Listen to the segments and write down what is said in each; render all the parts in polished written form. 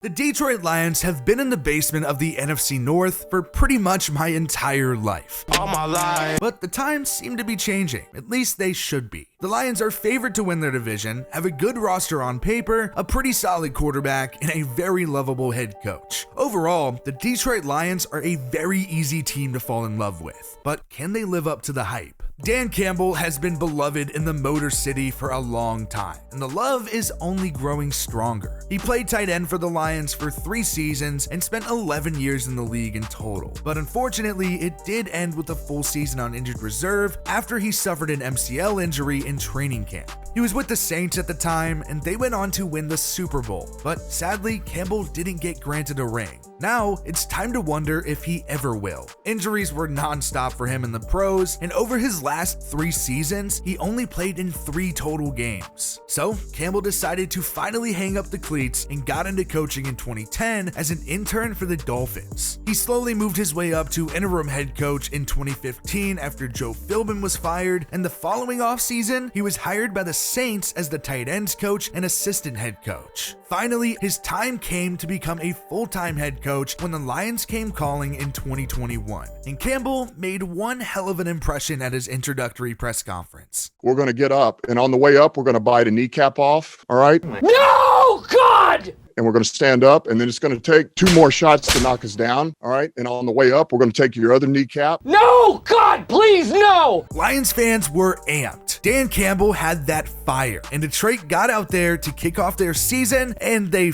The Detroit Lions have been in the basement of the NFC North for pretty much my entire life. All my life. But the times seem to be changing, at least they should be. The Lions are favored to win their division, have a good roster on paper, a pretty solid quarterback, and a very lovable head coach. Overall, the Detroit Lions are a very easy team to fall in love with, but can they live up to the hype? Dan Campbell has been beloved in the Motor City for a long time, and the love is only growing stronger. He played tight end for the Lions for 3 seasons and spent 11 years in the league in total, but unfortunately it did end with a full season on injured reserve after he suffered an MCL injury in training camp. He was with the Saints at the time, and they went on to win the Super Bowl, but sadly Campbell didn't get granted a ring. Now, it's time to wonder if he ever will. Injuries were non-stop for him in the pros, and over his last 3 seasons, he only played in 3 total games. So, Campbell decided to finally hang up the cleats and got into coaching in 2010 as an intern for the Dolphins. He slowly moved his way up to interim head coach in 2015 after Joe Philbin was fired, and the following offseason, he was hired by the Saints as the tight ends coach and assistant head coach. Finally, his time came to become a full-time head coach when the Lions came calling in 2021, and Campbell made one hell of an impression at his introductory press conference. We're going to get up, and on the way up, we're going to bite a kneecap off, all right? No, God! And we're going to stand up, and then it's going to take 2 more shots to knock us down, all right? And on the way up, we're going to take your other kneecap. No, God, please, no! Lions fans were amped. Dan Campbell had that fire, and Detroit got out there to kick off their season, and they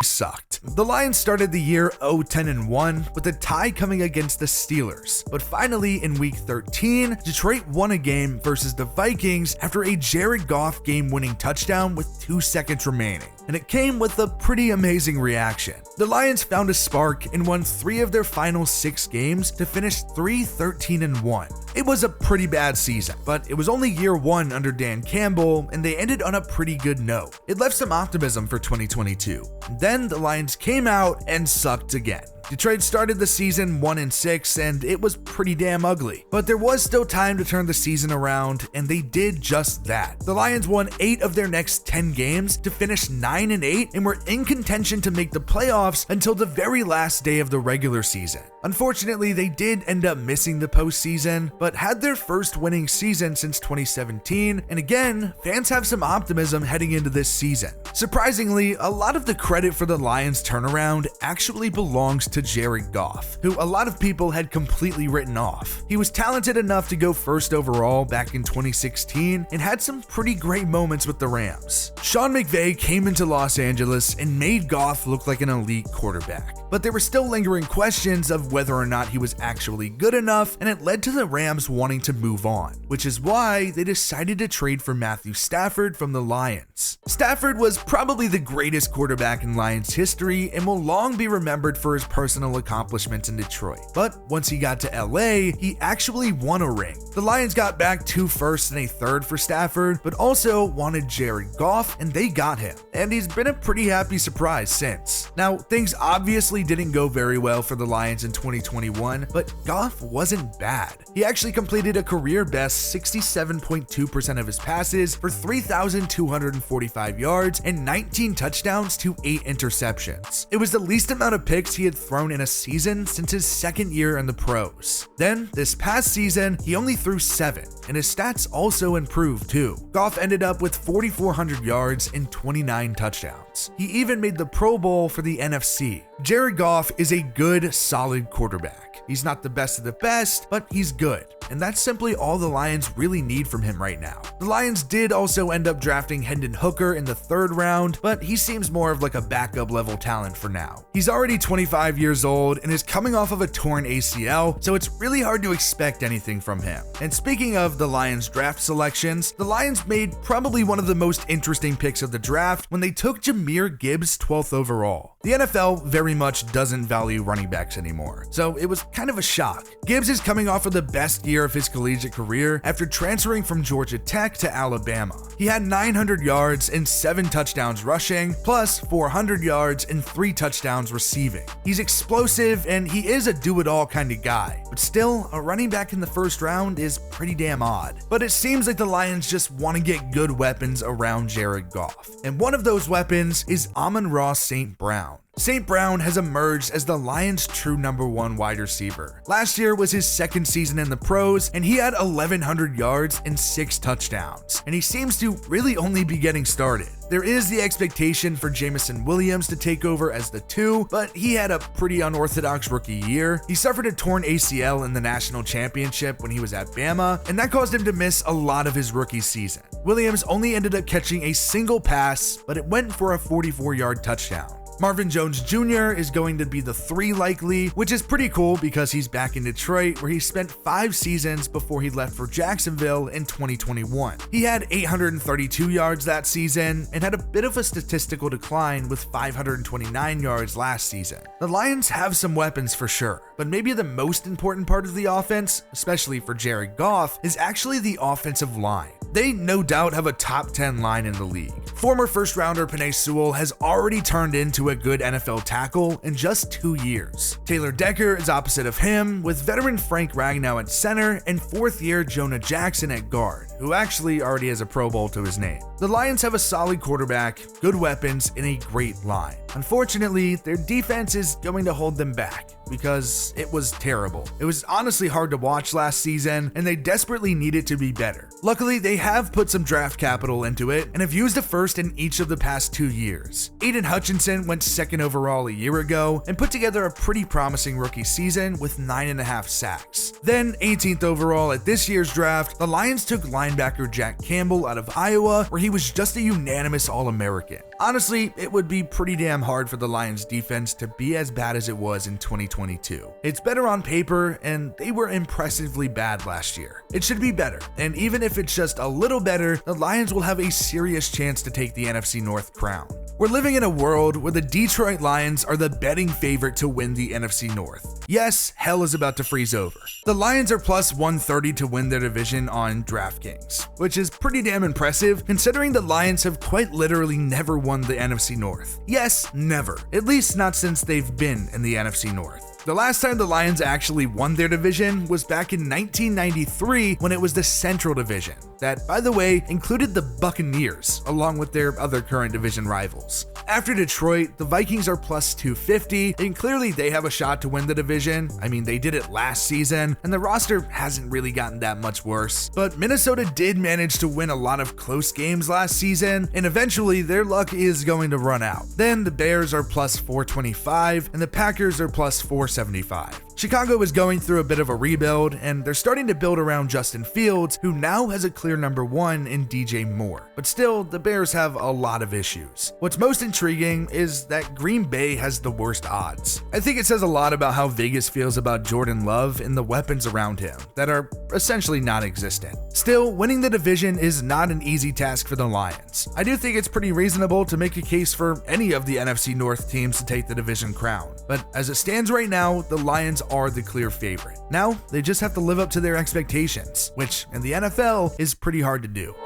sucked. The Lions started the year 0-10-1 with a tie coming against the Steelers, but finally in week 13, Detroit won a game versus the Vikings after a Jared Goff game-winning touchdown with 2 seconds remaining, and it came with a pretty amazing reaction. The Lions found a spark and won 3 of their final 6 games to finish 3-13-1. It was a pretty bad season, but it was only year 1 under Dan Campbell, and they ended on a pretty good note. It left some optimism for 2022. Then the Lions came out and sucked again. Detroit started the season 1-6, and it was pretty damn ugly. But there was still time to turn the season around, and they did just that. The Lions won 8 of their next 10 games to finish 9-8 and were in contention to make the playoffs until the very last day of the regular season. Unfortunately, they did end up missing the postseason, but had their first winning season since 2017, and again, fans have some optimism heading into this season. Surprisingly, a lot of the credit for the Lions' turnaround actually belongs to Jared Goff, who a lot of people had completely written off. He was talented enough to go first overall back in 2016 and had some pretty great moments with the Rams. Sean McVay came into Los Angeles and made Goff look like an elite quarterback, but there were still lingering questions of whether or not he was actually good enough, and it led to the Rams wanting to move on, which is why they decided to trade for Matthew Stafford from the Lions. Stafford was probably the greatest quarterback in Lions history and will long be remembered for his personal accomplishments in Detroit. But once he got to LA, he actually won a ring. The Lions got back 2 firsts and a third for Stafford, but also wanted Jared Goff, and they got him. And he's been a pretty happy surprise since. Now, things obviously didn't go very well for the Lions in 2021, but Goff wasn't bad. He actually completed a career best 67.2% of his passes for 3,245 yards and 19 touchdowns to 8 interceptions. It was the least amount of picks he had thrown in a season since his second year in the pros. Then, this past season, he only threw 7, and his stats also improved too. Goff ended up with 4,400 yards and 29 touchdowns. He even made the Pro Bowl for the NFC. Jared Goff is a good, solid quarterback. He's not the best of the best, but he's good, and that's simply all the Lions really need from him right now. The Lions did also end up drafting Hendon Hooker in the 3rd round, but he seems more of like a backup level talent for now. He's already 25 years old and is coming off of a torn ACL, so it's really hard to expect anything from him. And speaking of the Lions draft selections, the Lions made probably one of the most interesting picks of the draft when they took Jahmyr Gibbs 12th overall. The NFL very much doesn't value running backs anymore, so it was kind of a shock. Gibbs is coming off of the best year of his collegiate career after transferring from Georgia Tech to Alabama. He had 900 yards and 7 touchdowns rushing, plus 400 yards and 3 touchdowns receiving. He's explosive and he is a do-it-all kind of guy, but still, a running back in the 1st round is pretty damn odd. But it seems like the Lions just want to get good weapons around Jared Goff, and one of those weapons is Amon-Ra St. Brown. St. Brown has emerged as the Lions' true #1 wide receiver. Last year was his second season in the pros, and he had 1,100 yards and 6 touchdowns, and he seems to really only be getting started. There is the expectation for Jameson Williams to take over as the 2, but he had a pretty unorthodox rookie year. He suffered a torn ACL in the national championship when he was at Bama, and that caused him to miss a lot of his rookie season. Williams only ended up catching a single pass, but it went for a 44-yard touchdown. Marvin Jones Jr. is going to be the 3 likely, which is pretty cool because he's back in Detroit where he spent 5 seasons before he left for Jacksonville in 2021. He had 832 yards that season and had a bit of a statistical decline with 529 yards last season. The Lions have some weapons for sure, but maybe the most important part of the offense, especially for Jared Goff, is actually the offensive line. They no doubt have a top 10 line in the league. Former first-rounder Penei Sewell has already turned into a good NFL tackle in just 2 years. Taylor Decker is opposite of him, with veteran Frank Ragnow at center and 4th-year Jonah Jackson at guard, who actually already has a Pro Bowl to his name. The Lions have a solid quarterback, good weapons, and a great line. Unfortunately, their defense is going to hold them back because it was terrible. It was honestly hard to watch last season, and they desperately needed to be better. Luckily, they have put some draft capital into it and have used a first in each of the past 2 years. Aiden Hutchinson went 2nd overall a year ago and put together a pretty promising rookie season with 9.5 sacks. Then 18th overall at this year's draft, the Lions took linebacker Jack Campbell out of Iowa, where he was just a unanimous All-American. Honestly, it would be pretty damn hard for the Lions defense to be as bad as it was in 2022. It's better on paper, and they were impressively bad last year. It should be better, and even if it's just a little better, the Lions will have a serious chance to take the NFC North crown. We're living in a world where the Detroit Lions are the betting favorite to win the NFC North. Yes, hell is about to freeze over. The Lions are plus 130 to win their division on DraftKings, which is pretty damn impressive considering the Lions have quite literally never won the NFC North. Yes, never. At least not since they've been in the NFC North. The last time the Lions actually won their division was back in 1993 when it was the Central Division. That, by the way, included the Buccaneers, along with their other current division rivals. After Detroit, the Vikings are plus 250, and clearly they have a shot to win the division. I mean, they did it last season, and the roster hasn't really gotten that much worse. But Minnesota did manage to win a lot of close games last season, and eventually their luck is going to run out. Then the Bears are plus 425, and the Packers are plus 475. Chicago is going through a bit of a rebuild, and they're starting to build around Justin Fields, who now has a clear #1 in DJ Moore. But still, the Bears have a lot of issues. What's most intriguing is that Green Bay has the worst odds. I think it says a lot about how Vegas feels about Jordan Love and the weapons around him that are essentially non-existent. Still, winning the division is not an easy task for the Lions. I do think it's pretty reasonable to make a case for any of the NFC North teams to take the division crown. But as it stands right now, the Lions are the clear favorite. Now, they just have to live up to their expectations, which in the NFL is pretty hard to do.